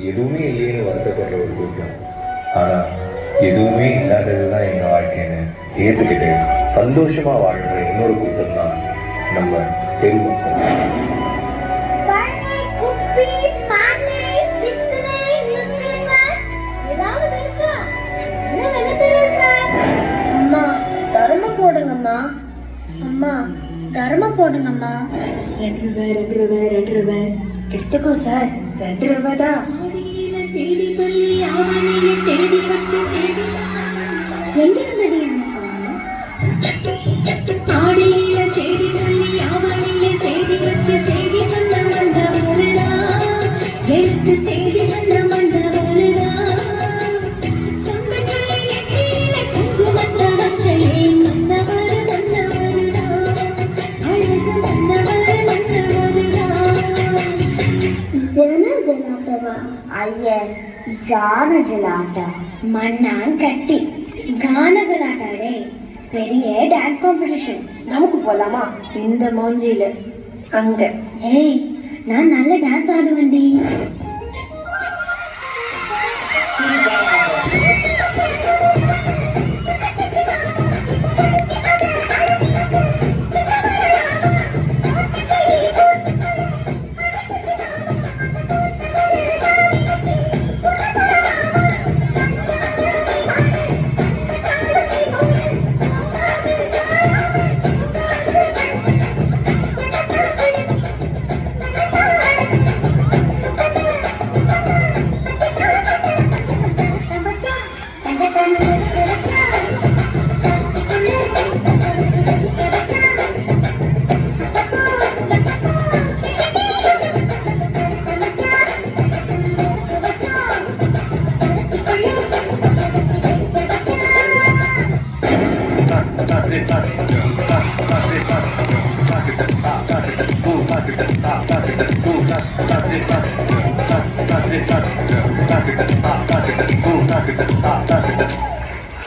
எதுவுமே இல்லையேன்னு வருத்தப்படுற ஒரு கூட்டம். ஆனால் எதுவுமே இல்லாதது தான் எங்கள் வாழ்க்கைன்னு ஏற்றுக்கிட்டு சந்தோஷமாக வாழ்கிற இன்னொரு கூட்டம் தான் நம்ம தெருமக்கள். அம்மா தர்ம போடுங்கம்மா, அம்மா தர்ம போடுங்கம்மா. 2 ரூபாய் எடுத்துக்கோ சார், 2 ரூபாய் தான். எங்க இருந்தது என்ன சொல்லணும்? ஆடியில செய்தி சொல்லி அவனைய தேடி வச்சு செய்தி சொன்ன வந்தவருடா, எடுத்து செய்தி சொன்ன வந்தவருடா. சொந்தங்களை நெற்றியில குங்குமத்த வச்ச ஏன் வந்தவரு வந்தவருடா, அழகு வந்தவரு வந்தவருடா. ஜனஜலாட்டவா ஐய ஜான ஜலாட்ட மண்ணாங்கட்டி கானகலாட்டாடே பெரிய டான்ஸ் காம்படிஷன். நமக்கு போலாமா? இந்த மோஞ்சியில அங்க. ஏய் நான் நல்ல டான்ஸ் ஆடுவேன்டி.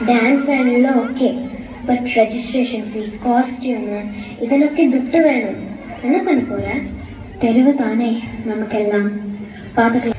ಡ್ಯಾನ್ಸ್ ಎಲ್ಲ okay, but registration fee, costume ಇದನ್ನೊಕ್ಕೆ ದುಡ್ಡು வேணும். என்ன பண்ண போற? தெருவு தானே நமக்கெல்லாம். பார்த்துக்கலாம்.